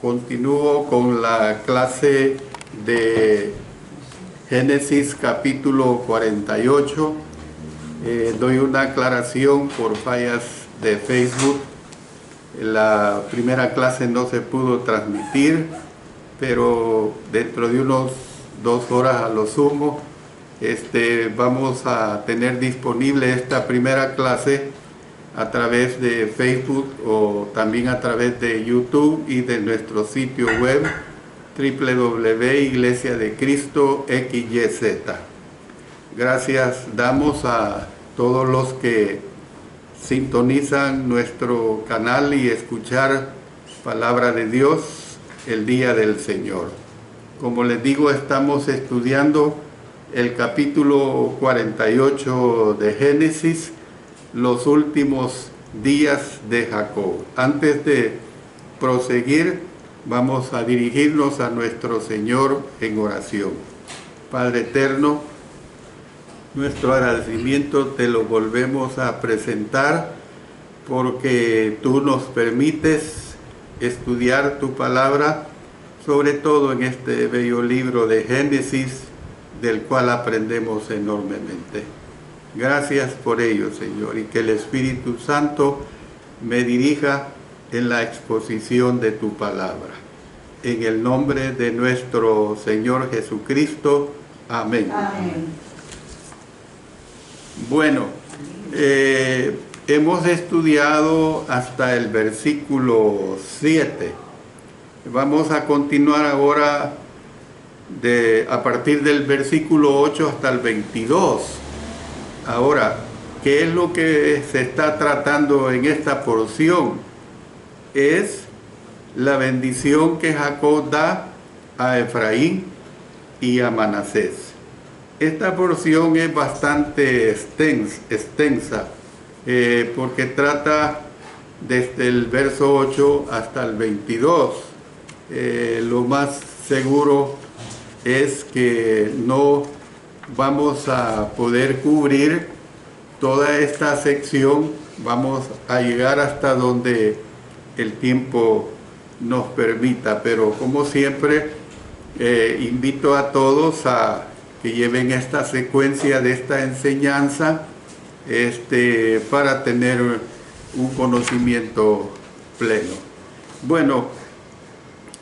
Continúo con la clase de Génesis capítulo 48. Doy una aclaración por fallas de Facebook. La primera clase no se pudo transmitir, pero dentro de unos 2 horas a lo sumo vamos a tener disponible esta primera clase a través de Facebook o también a través de YouTube y de nuestro sitio web www.iglesiadecristo.xyz. Gracias damos a todos los que sintonizan nuestro canal y escuchar palabra de Dios el día del Señor. Como les digo, estamos estudiando el capítulo 48 de Génesis, los últimos días de Jacob. Antes de proseguir, vamos a dirigirnos a nuestro Señor en oración. Padre eterno, nuestro agradecimiento te lo volvemos a presentar porque tú nos permites estudiar tu palabra, sobre todo en este bello libro de Génesis, del cual aprendemos enormemente. Gracias por ello, Señor, y que el Espíritu Santo me dirija en la exposición de tu palabra. En el nombre de nuestro Señor Jesucristo. Amén. Amén. Bueno, hemos estudiado hasta el versículo 7. Vamos a continuar ahora a partir del versículo 8 hasta el 22. Ahora, ¿qué es lo que se está tratando en esta porción? Es la bendición que Jacob da a Efraín y a Manasés. Esta porción es bastante extensa porque trata desde el verso 8 hasta el 22. Lo más seguro es que no vamos a poder cubrir toda esta sección. Vamos a llegar hasta donde el tiempo nos permita, pero como siempre invito a todos a que lleven esta secuencia de esta enseñanza para tener un conocimiento pleno. Bueno,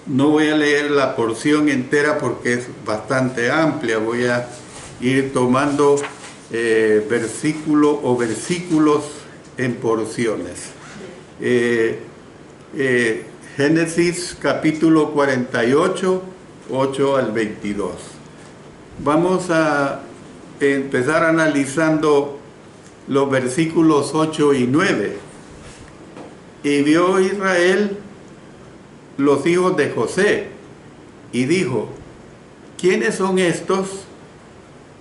no voy a leer la porción entera porque es bastante amplia. Voy a ir tomando versículos en porciones. Génesis capítulo 48, 8 al 22. Vamos a empezar analizando los versículos 8 y 9. Y vio Israel los hijos de José y dijo: ¿quiénes son estos?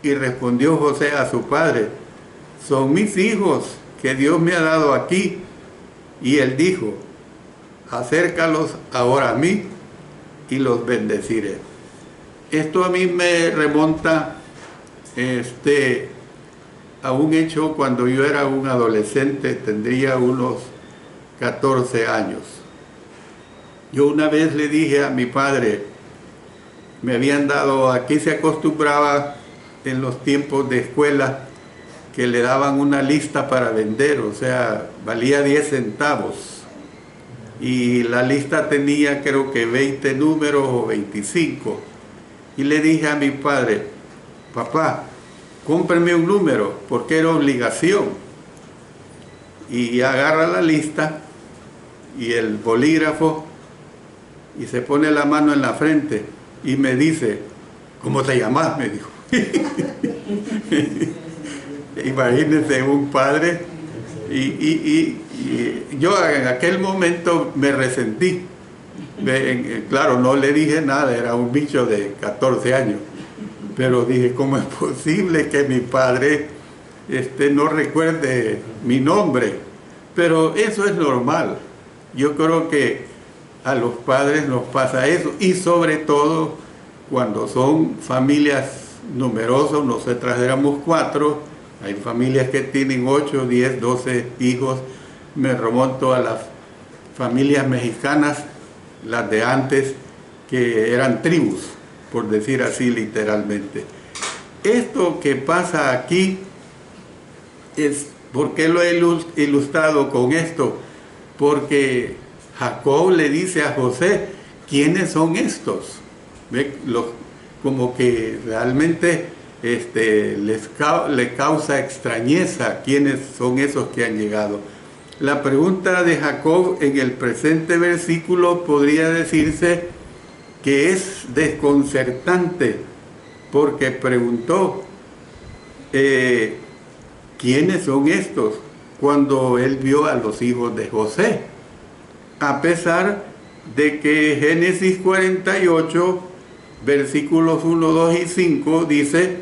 Y respondió José a su padre: son mis hijos que Dios me ha dado aquí. Y él dijo: acércalos ahora a mí y los bendeciré. Esto a mí me remonta a un hecho cuando yo era un adolescente, tendría unos 14 años. Yo una vez le dije a mi padre, me habían dado, aquí se acostumbraba en los tiempos de escuela que le daban una lista para vender, o sea, valía 10 centavos. Y la lista tenía creo que 20 números o 25. Y le dije a mi padre: papá, cómprame un número, porque era obligación. Y agarra la lista y el bolígrafo y se pone la mano en la frente y me dice: ¿cómo te llamas?, me dijo. Imagínense un padre. Y yo en aquel momento me resentí. Claro, no le dije nada, era un bicho de 14 años. Pero dije: ¿cómo es posible que mi padre no recuerde mi nombre? Pero eso es normal. Yo creo que a los padres nos pasa eso. Y sobre todo cuando son familias numerosas. Nosotras éramos 4. Hay familias que tienen 8, 10, 12 hijos. Me remonto a las familias mexicanas. las de antes, que eran tribus, por decir así literalmente. Esto que pasa aquí es, ¿por qué lo he ilustrado con esto? Porque Jacob le dice a José, ¿quiénes son estos? ¿Ve? Como que realmente le causa extrañeza quiénes son esos que han llegado. La pregunta de Jacob en el presente versículo podría decirse que es desconcertante, porque preguntó, ¿quiénes son estos? Cuando él vio a los hijos de José, a pesar de que Génesis 48, versículos 1, 2 y 5 dice,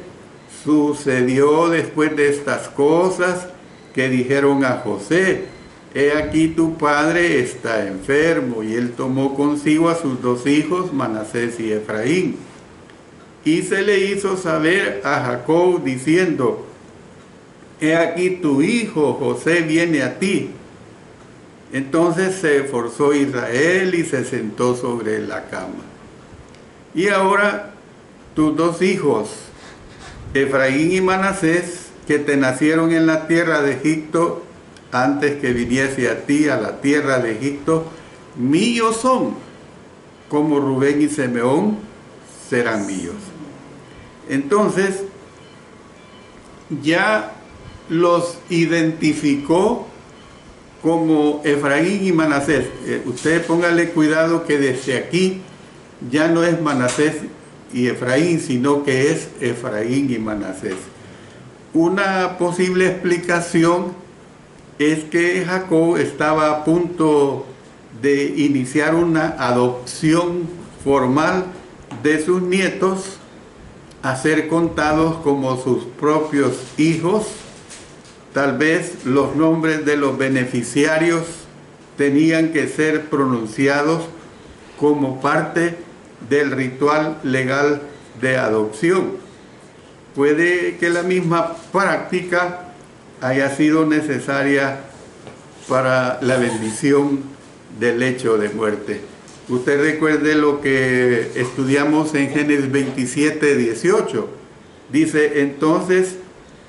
sucedió después de estas cosas que dijeron a José, he aquí tu padre está enfermo, y él tomó consigo a sus dos hijos, Manasés y Efraín, y se le hizo saber a Jacob diciendo, he aquí tu hijo José viene a ti. Entonces se esforzó Israel y se sentó sobre la cama. Y ahora tus dos hijos, Efraín y Manasés, que te nacieron en la tierra de Egipto, antes que viniese a ti a la tierra de Egipto, míos son, como Rubén y Simeón serán míos. Entonces, ya los identificó como Efraín y Manasés. Usted póngale cuidado que desde aquí ya no es Manasés y Efraín, sino que es Efraín y Manasés. Una posible explicación es que Jacob estaba a punto de iniciar una adopción formal de sus nietos a ser contados como sus propios hijos. Tal vez los nombres de los beneficiarios tenían que ser pronunciados como parte del ritual legal de adopción. Puede que la misma práctica haya sido necesaria para la bendición del lecho de muerte. Usted recuerde lo que estudiamos en Génesis 27, 18. Dice, entonces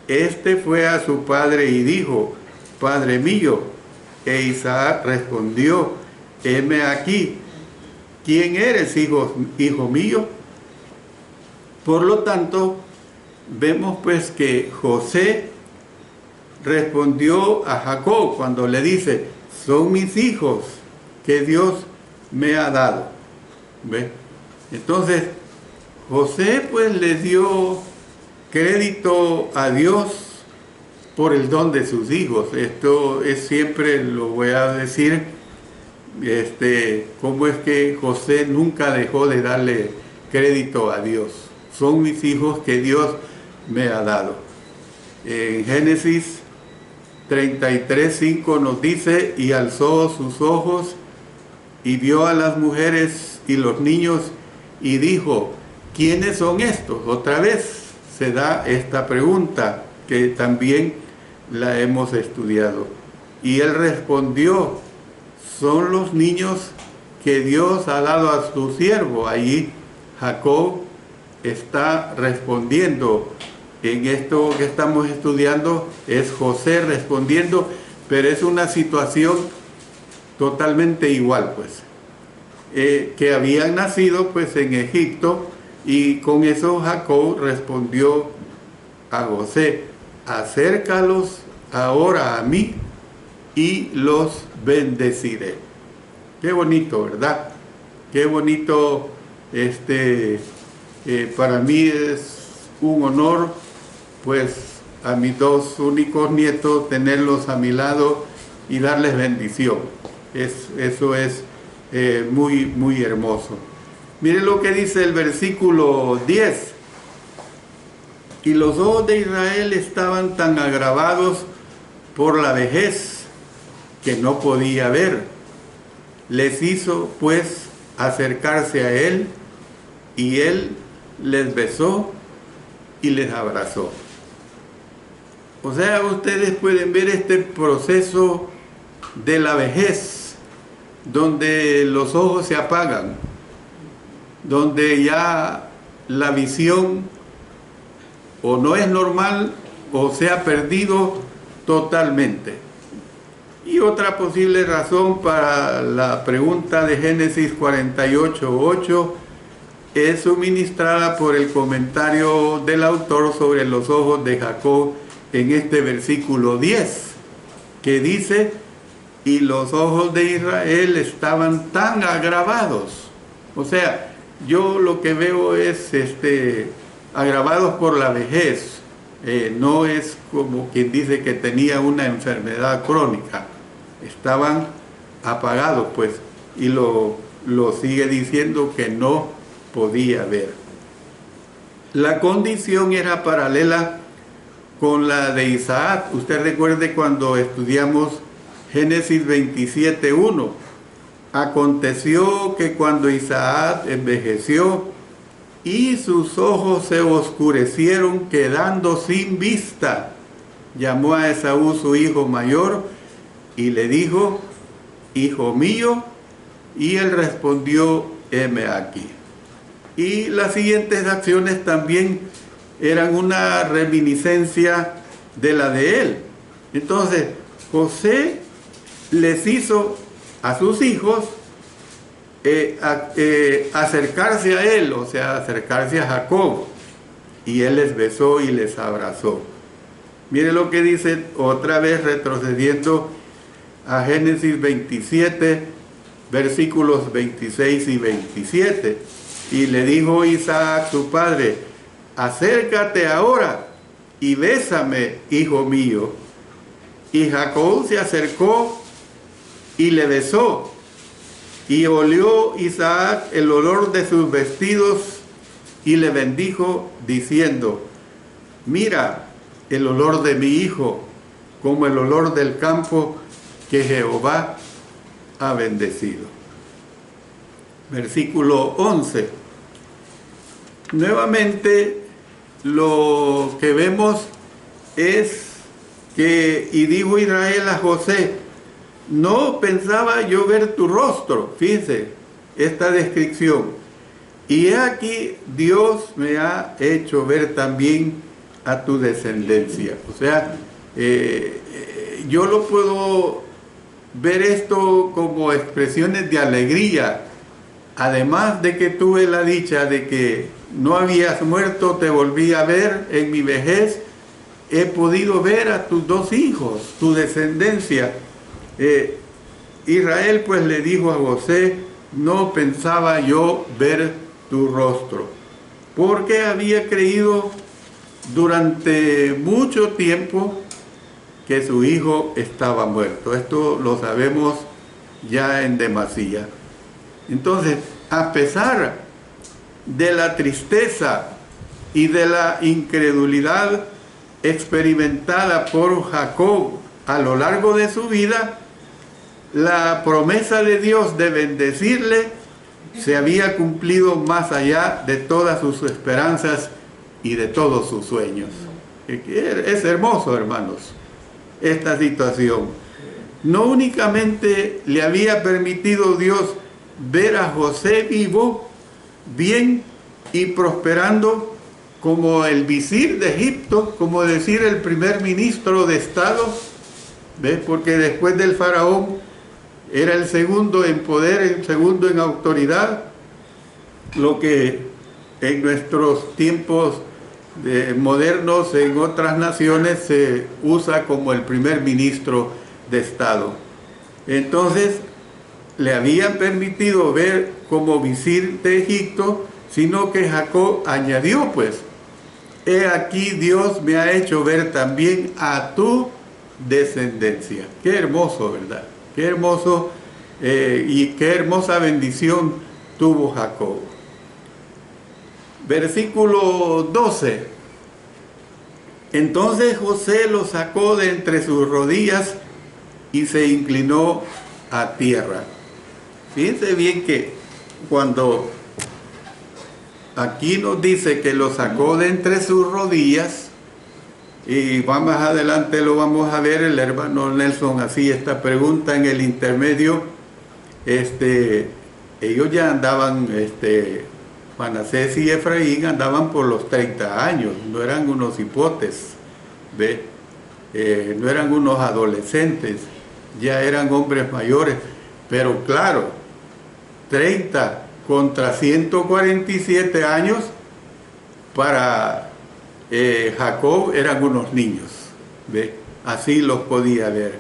este fue a su padre y dijo, Padre mío. E Isaac respondió, heme aquí. ¿Quién eres, hijo mío? Por lo tanto, vemos pues que José respondió a Jacob cuando le dice, son mis hijos que Dios me ha dado. ¿Ve? Entonces, José pues le dio crédito a Dios por el don de sus hijos. Esto es siempre, lo voy a decir, cómo es que José nunca dejó de darle crédito a Dios. Son mis hijos que Dios me ha dado. En Génesis 33:5 nos dice, y alzó sus ojos y vio a las mujeres y los niños y dijo, ¿quiénes son estos? Otra vez se da esta pregunta que también la hemos estudiado. Y él respondió, son los niños que Dios ha dado a su siervo. Allí Jacob está respondiendo. En esto que estamos estudiando es José respondiendo, pero es una situación totalmente igual, pues. Que habían nacido pues en Egipto, y con eso Jacob respondió a José, acércalos ahora a mí y los bendeciré. Qué bonito, ¿verdad? Qué bonito, para mí es un honor, pues, a mis dos únicos nietos, tenerlos a mi lado y darles bendición. Eso es muy, muy hermoso. Miren lo que dice el versículo 10. Y los ojos de Israel estaban tan agravados por la vejez que no podía ver. Les hizo pues acercarse a él, y él les besó y les abrazó. O sea, ustedes pueden ver este proceso de la vejez. donde los ojos se apagan, donde ya la visión o no es normal o se ha perdido totalmente. Y otra posible razón para la pregunta de Génesis 48:8 es suministrada por el comentario del autor sobre los ojos de Jacob en este versículo 10, que dice: y los ojos de Israel estaban tan agravados. O sea, yo lo que veo es agravados por la vejez. No es como quien dice que tenía una enfermedad crónica. Estaban apagados, pues, y lo sigue diciendo que no podía ver. La condición era paralela con la de Isaac. Usted recuerde cuando estudiamos Génesis 27:1. Aconteció que cuando Isaac envejeció y sus ojos se oscurecieron quedando sin vista, llamó a Esaú su hijo mayor y le dijo: hijo mío, y él respondió: heme aquí. Y las siguientes acciones también eran una reminiscencia de la de él. Entonces, José les hizo a sus hijos acercarse a él, o sea, acercarse a Jacob, y él les besó y les abrazó. Mire lo que dice otra vez, retrocediendo a Génesis 27, versículos 26 y 27. Y le dijo Isaac su padre: acércate ahora y bésame, hijo mío. Y Jacob se acercó y le besó, y olió Isaac el olor de sus vestidos y le bendijo diciendo: mira el olor de mi hijo, como el olor del campo que Jehová ha bendecido. Versículo 11. Nuevamente lo que vemos es que, y dijo Israel a José: no pensaba yo ver tu rostro. Fíjense esta descripción. Y he aquí, Dios me ha hecho ver también a tu descendencia. O sea, yo lo puedo ver esto como expresiones de alegría. Además de que tuve la dicha de que no habías muerto, te volví a ver en mi vejez, he podido ver a tus dos hijos, tu descendencia. Israel pues le dijo a José: no pensaba yo ver tu rostro, porque había creído durante mucho tiempo que su hijo estaba muerto. Esto lo sabemos ya en demasía. Entonces, a pesar de la tristeza y de la incredulidad experimentada por Jacob a lo largo de su vida, la promesa de Dios de bendecirle se había cumplido más allá de todas sus esperanzas y de todos sus sueños. Es hermoso, hermanos, esta situación. No únicamente le había permitido Dios ver a José vivo, bien y prosperando como el visir de Egipto, como decir el primer ministro de Estado, ¿ves? Porque después del faraón era el segundo en poder, el segundo en autoridad, lo que en nuestros tiempos modernos en otras naciones se usa como el primer ministro de Estado. Entonces, le habían permitido ver como visir de Egipto, sino que Jacob añadió pues: he aquí, Dios me ha hecho ver también a tu descendencia. Qué hermoso, ¿verdad? Qué hermoso y qué hermosa bendición tuvo Jacob. Versículo 12. Entonces José lo sacó de entre sus rodillas y se inclinó a tierra. Fíjense bien que cuando aquí nos dice que lo sacó de entre sus rodillas, y más adelante lo vamos a ver, el hermano Nelson hacía esta pregunta en el intermedio, ellos ya andaban, Manasés y Efraín andaban por los 30 años, no eran unos hipotes, ¿ve? No eran unos adolescentes, ya eran hombres mayores, pero claro, 30 contra 147 años, para Jacob eran unos niños, ¿ve? Así los podía ver.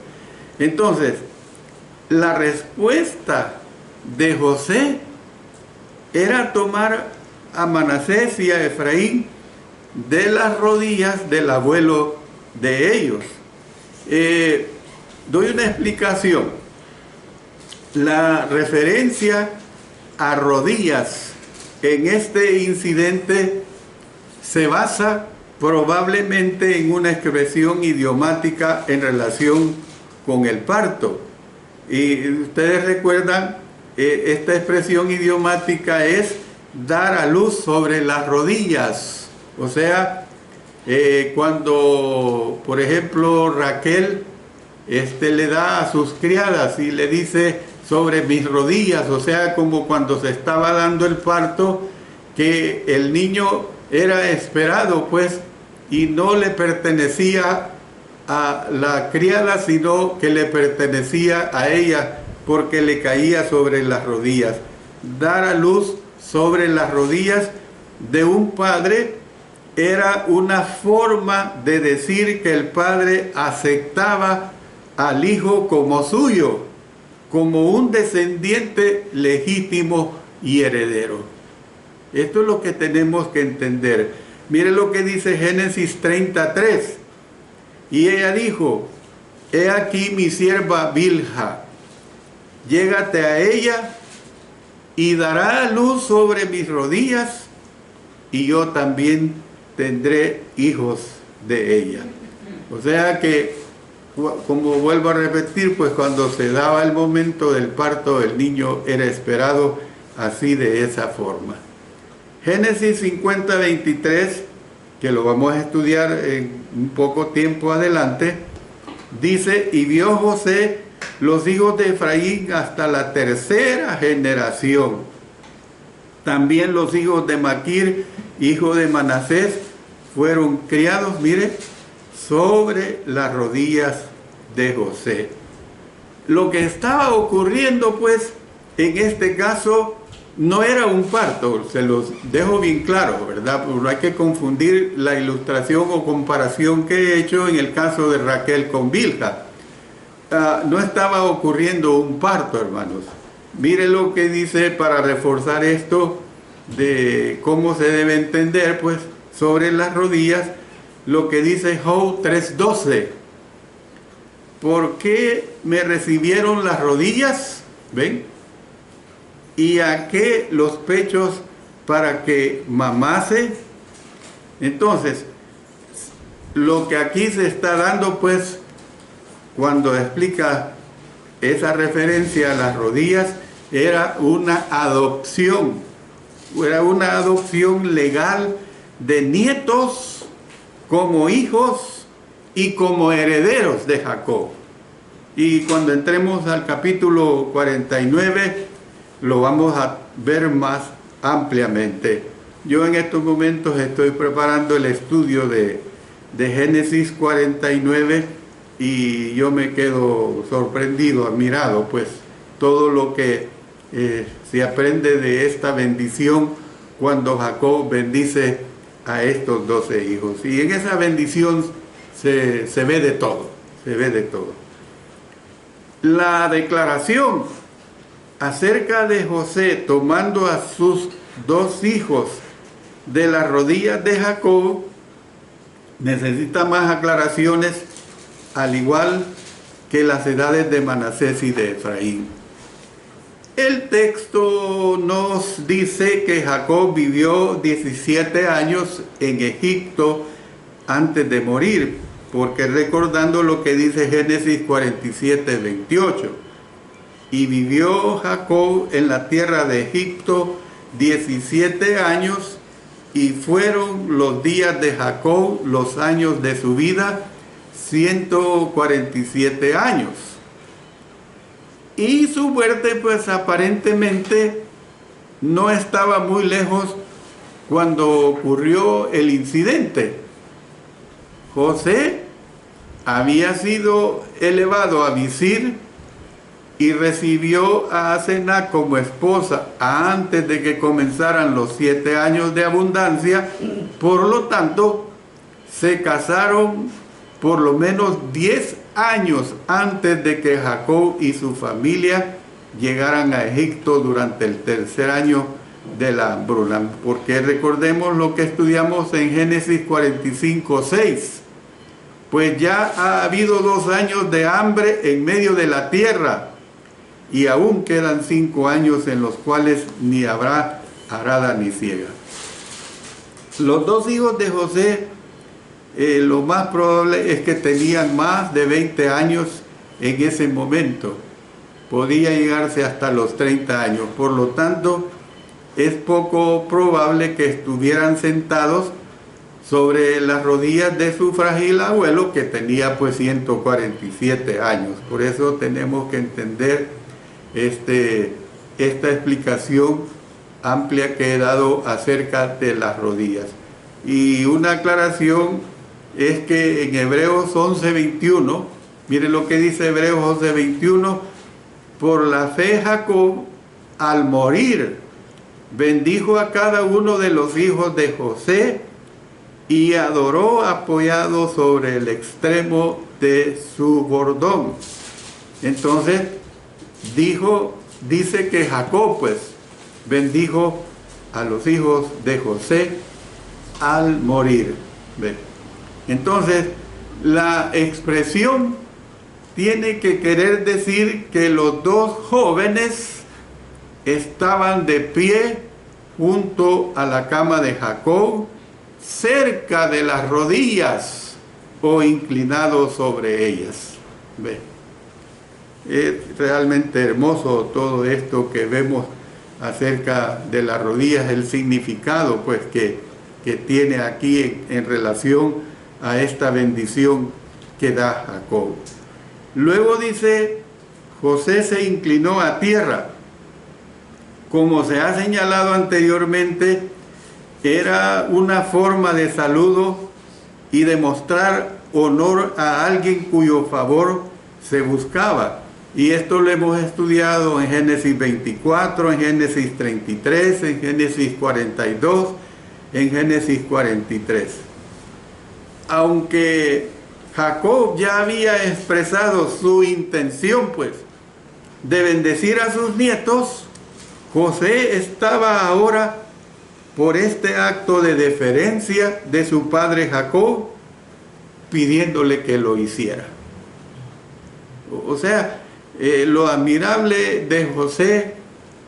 Entonces, la respuesta de José era tomar a Manasés y a Efraín de las rodillas del abuelo de ellos. Doy una explicación. La referencia a rodillas en este incidente se basa probablemente en una expresión idiomática en relación con el parto. Y ustedes recuerdan, esta expresión idiomática es dar a luz sobre las rodillas. O sea, cuando, por ejemplo, Raquel le da a sus criadas y le dice sobre mis rodillas, o sea, como cuando se estaba dando el parto, que el niño era esperado, pues, y no le pertenecía a la criada, sino que le pertenecía a ella, porque le caía sobre las rodillas. Dar a luz sobre las rodillas de un padre era una forma de decir que el padre aceptaba al hijo como suyo, como un descendiente legítimo y heredero. Esto es lo que tenemos que entender. Mire lo que dice Génesis 33. Y ella dijo: he aquí mi sierva Bilha, llégate a ella y dará a luz sobre mis rodillas, y yo también tendré hijos de ella. O sea que, como vuelvo a repetir, pues cuando se daba el momento del parto, el niño era esperado así, de esa forma. Génesis 50:23, que lo vamos a estudiar en un poco tiempo adelante, dice: y vio José los hijos de Efraín hasta la tercera generación. También los hijos de Maquir, hijo de Manasés, fueron criados, mire, sobre las rodillas de José. Lo que estaba ocurriendo, pues, en este caso, no era un parto, se los dejo bien claro, ¿verdad? Porque no hay que confundir la ilustración o comparación que he hecho en el caso de Raquel con Bilha. No estaba ocurriendo un parto, hermanos. Mire lo que dice, para reforzar esto de cómo se debe entender, pues, sobre las rodillas, lo que dice Job 3:12. ¿Por qué me recibieron las rodillas? ¿Ven? ¿Y a qué los pechos para que mamase? Entonces, lo que aquí se está dando, pues, cuando explica esa referencia a las rodillas, era una adopción legal de nietos como hijos y como herederos de Jacob. Y cuando entremos al capítulo 49, lo vamos a ver más ampliamente. Yo en estos momentos estoy preparando el estudio de Génesis 49 y yo me quedo sorprendido, admirado, pues, todo lo que se aprende de esta bendición cuando Jacob bendice a estos 12 hijos. Y en esa bendición se ve de todo, se ve de todo. La declaración acerca de José tomando a sus 2 hijos de las rodillas de Jacob necesita más aclaraciones, al igual que las edades de Manasés y de Efraín. El texto nos dice que Jacob vivió 17 años en Egipto antes de morir, porque recordando lo que dice Génesis 47:28, y vivió Jacob en la tierra de Egipto 17 años, y fueron los días de Jacob, los años de su vida, 147 años. Y su muerte pues aparentemente no estaba muy lejos cuando ocurrió el incidente. José había sido elevado a visir y recibió a Asenath como esposa antes de que comenzaran los 7 años de abundancia. Por lo tanto, se casaron por lo menos 10 años antes de que Jacob y su familia llegaran a Egipto durante el 3er año de la hambruna. Porque recordemos lo que estudiamos en Génesis 45:6. Pues ya ha habido 2 años de hambre en medio de la tierra, y aún quedan 5 años en los cuales ni habrá arada ni siega. Los 2 hijos de José, lo más probable es que tenían más de 20 años en ese momento. Podía llegarse hasta los 30 años. Por lo tanto, es poco probable que estuvieran sentados sobre las rodillas de su frágil abuelo, que tenía pues 147 años. Por eso tenemos que entender esta explicación amplia que he dado acerca de las rodillas. Y una aclaración es que en Hebreos 11:21, miren lo que dice Hebreos 11:21: por la fe Jacob, al morir, bendijo a cada uno de los hijos de José y adoró apoyado sobre el extremo de su bordón. Entonces dice que Jacob pues bendijo a los hijos de José al morir. ¿Ve? Entonces la expresión tiene que querer decir que los 2 jóvenes estaban de pie junto a la cama de Jacob, cerca de las rodillas o inclinados sobre ellas. ¿Ve? Es realmente hermoso todo esto que vemos acerca de las rodillas, el significado pues que tiene aquí en relación a esta bendición que da Jacob. Luego dice, José se inclinó a tierra. Como se ha señalado anteriormente, era una forma de saludo y de mostrar honor a alguien cuyo favor se buscaba. Y esto lo hemos estudiado en Génesis 24, en Génesis 33, en Génesis 42, en Génesis 43. Aunque Jacob ya había expresado su intención, pues, de bendecir a sus nietos, José estaba ahora, por este acto de deferencia de su padre Jacob, pidiéndole que lo hiciera. O sea, lo admirable de José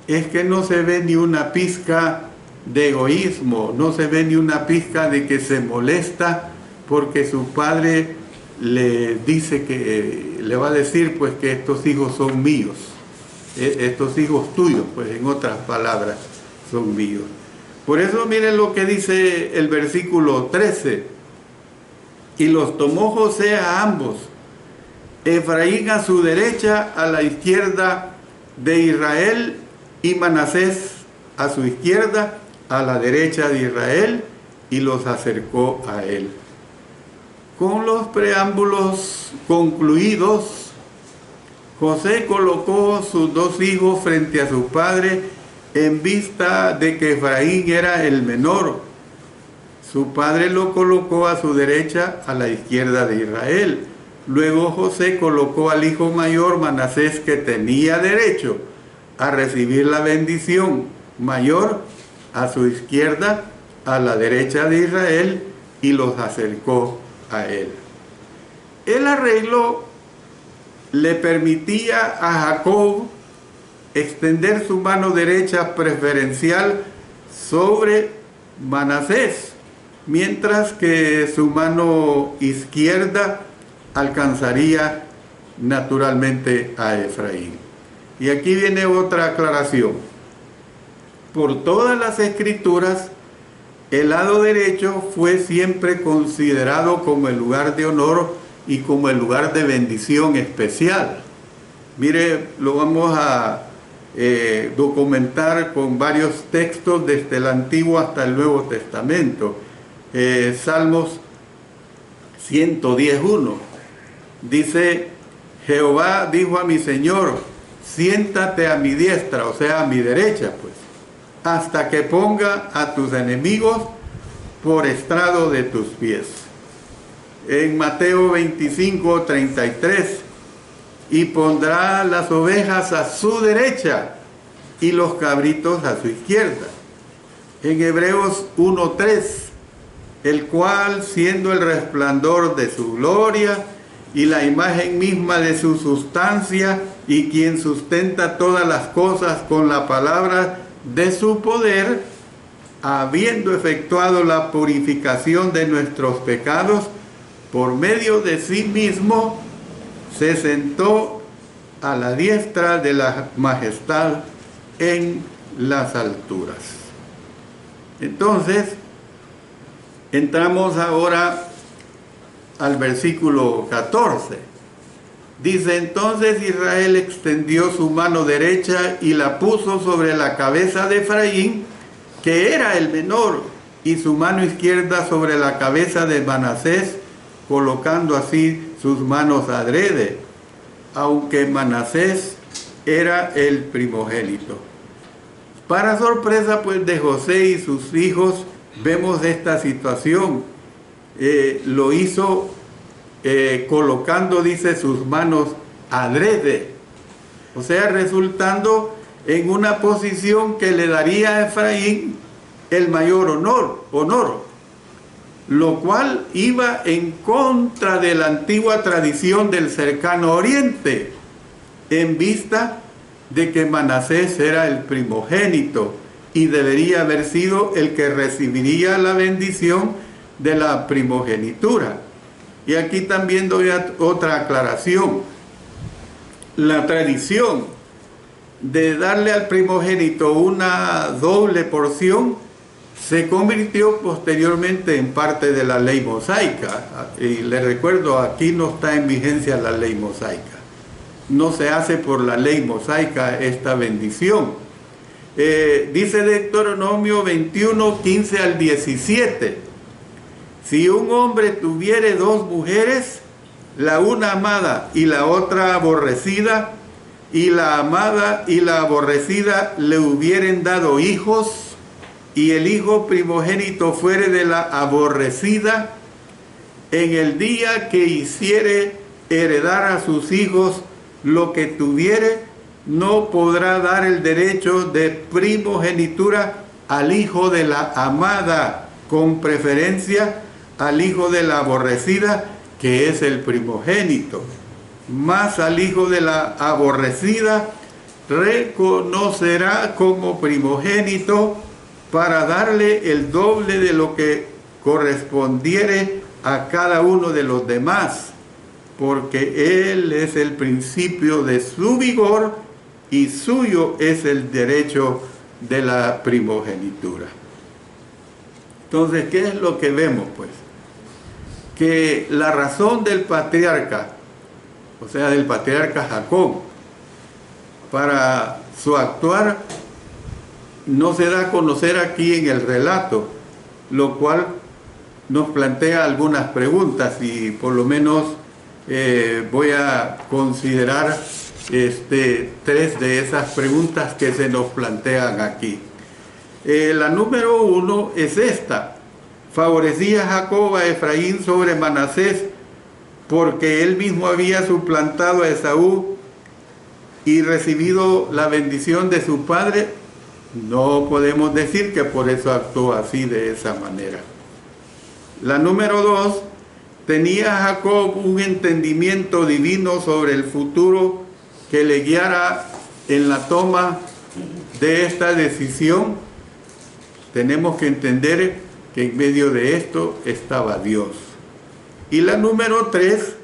es que no se ve ni una pizca de egoísmo, no se ve ni una pizca de que se molesta porque su padre le dice que, le va a decir pues que estos hijos son míos, estos hijos tuyos, pues en otras palabras, son míos. Por eso miren lo que dice el versículo 13: y los tomó José a ambos, Efraín a su derecha, a la izquierda de Israel, y Manasés a su izquierda, a la derecha de Israel, y los acercó a él. Con los preámbulos concluidos, José colocó sus 2 hijos frente a su padre en vista de que Efraín era el menor. Su padre lo colocó a su derecha, a la izquierda de Israel. Luego José colocó al hijo mayor, Manasés, que tenía derecho a recibir la bendición mayor, a su izquierda, a la derecha de Israel, y los acercó a él. El arreglo le permitía a Jacob extender su mano derecha preferencial sobre Manasés, mientras que su mano izquierda alcanzaría naturalmente a Efraín. Y aquí viene otra aclaración. Por todas las escrituras, el lado derecho fue siempre considerado como el lugar de honor y como el lugar de bendición especial. Mire, lo vamos a documentar con varios textos desde el Antiguo hasta el Nuevo Testamento. Salmos 110:1 dice: Jehová dijo a mi Señor, siéntate a mi diestra, o sea, a mi derecha, pues, hasta que ponga a tus enemigos por estrado de tus pies. En Mateo 25:33, y pondrá las ovejas a su derecha y los cabritos a su izquierda. En Hebreos 1:3, el cual, siendo el resplandor de su gloria y la imagen misma de su sustancia, y quien sustenta todas las cosas con la palabra de su poder, habiendo efectuado la purificación de nuestros pecados, por medio de sí mismo, se sentó a la diestra de la majestad en las alturas. Entonces, entramos ahora al versículo 14. Dice: entonces Israel extendió su mano derecha y la puso sobre la cabeza de Efraín, que era el menor, y su mano izquierda sobre la cabeza de Manasés, colocando así sus manos adrede, aunque Manasés era el primogénito. Para sorpresa pues de José y sus hijos, vemos esta situación. Lo hizo colocando, dice, sus manos adrede, o sea, resultando en una posición que le daría a Efraín el mayor honor, lo cual iba en contra de la antigua tradición del cercano oriente, en vista de que Manasés era el primogénito y debería haber sido el que recibiría la bendición de la primogenitura. Y aquí también doy otra aclaración. La tradición de darle al primogénito una doble porción se convirtió posteriormente en parte de la ley mosaica. Y les recuerdo, aquí no está en vigencia la ley mosaica. No se hace por la ley mosaica esta bendición. Dice Deuteronomio 21:15 al 17. Si un hombre tuviere dos mujeres, la una amada y la otra aborrecida, y la amada y la aborrecida le hubieren dado hijos, y el hijo primogénito fuere de la aborrecida, en el día que hiciere heredar a sus hijos lo que tuviere, no podrá dar el derecho de primogenitura al hijo de la amada, con preferencia al hijo de la aborrecida, que es el primogénito. Más al hijo de la aborrecida reconocerá como primogénito, para darle el doble de lo que correspondiere a cada uno de los demás, porque él es el principio de su vigor y suyo es el derecho de la primogenitura. Entonces, ¿qué es lo que vemos, pues? Que la razón del patriarca, o sea, del patriarca Jacob, para su actuar no se da a conocer aquí en el relato, lo cual nos plantea algunas preguntas, y por lo menos voy a considerar tres de esas preguntas que se nos plantean aquí. La número 1 es esta: ¿favorecía Jacob a Efraín sobre Manasés porque él mismo había suplantado a Esaú y recibido la bendición de su padre? No podemos decir que por eso actuó así, de esa manera. La número 2: ¿tenía Jacob un entendimiento divino sobre el futuro que le guiara en la toma de esta decisión? Tenemos que entender que en medio de esto estaba Dios. Y la número 3: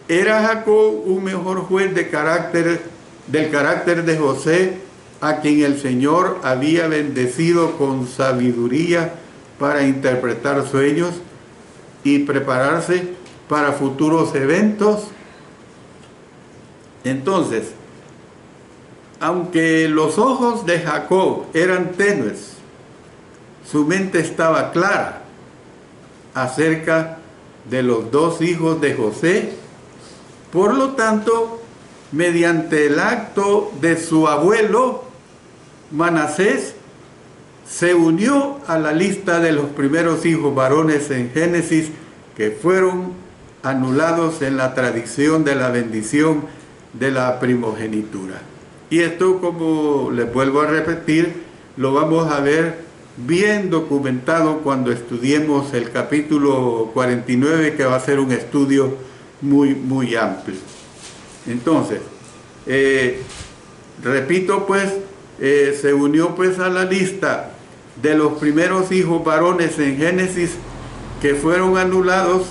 ¿era Jacob un mejor juez del carácter de José, a quien el Señor había bendecido con sabiduría para interpretar sueños y prepararse para futuros eventos? Entonces, aunque los ojos de Jacob eran tenues, su mente estaba clara acerca de los dos hijos de José. Por lo tanto, mediante el acto de su abuelo, Manasés se unió a la lista de los primeros hijos varones en Génesis que fueron anulados en la tradición de la bendición de la primogenitura. Y esto, como les vuelvo a repetir, lo vamos a ver bien documentado cuando estudiemos el capítulo 49, que va a ser un estudio muy amplio. Entonces, repito pues, se unió pues a la lista de los primeros hijos varones en Génesis que fueron anulados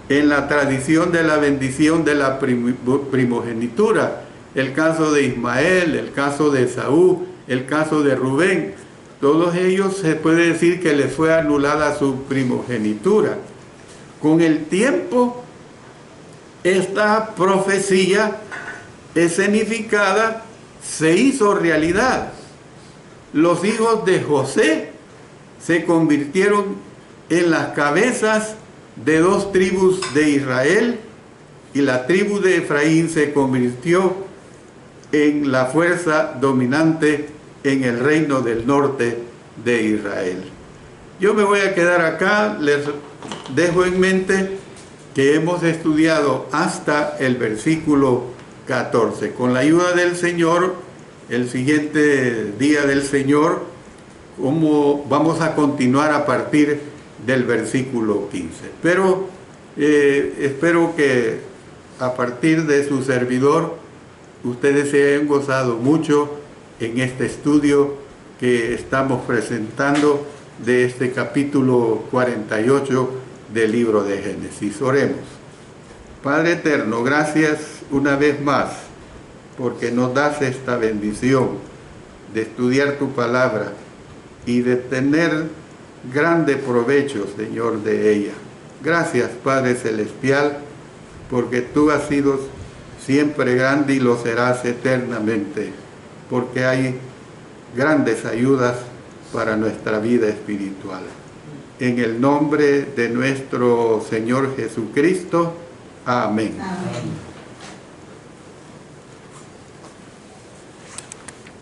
en la tradición de la bendición de la primogenitura. El caso de Ismael, el caso de Esaú, el caso de Rubén, todos ellos se puede decir que les fue anulada su primogenitura. Con el tiempo, esta profecía escenificada se hizo realidad. Los hijos de José se convirtieron en las cabezas de dos tribus de Israel, y la tribu de Efraín se convirtió en la fuerza dominante en el reino del norte de Israel. Yo me voy a quedar acá, les dejo en mente que hemos estudiado hasta el versículo 14. Con la ayuda del Señor, el siguiente día del Señor, vamos a continuar a partir del versículo 15. Pero espero que a partir de su servidor, ustedes se hayan gozado mucho en este estudio que estamos presentando de este capítulo 48 del libro de Génesis. Oremos. Padre eterno, gracias una vez más porque nos das esta bendición de estudiar tu palabra y de tener grande provecho, Señor, de ella. Gracias, Padre Celestial, porque tú has sido siempre grande y lo serás eternamente, porque hay grandes ayudas para nuestra vida espiritual. En el nombre de nuestro Señor Jesucristo. Amén. Amén.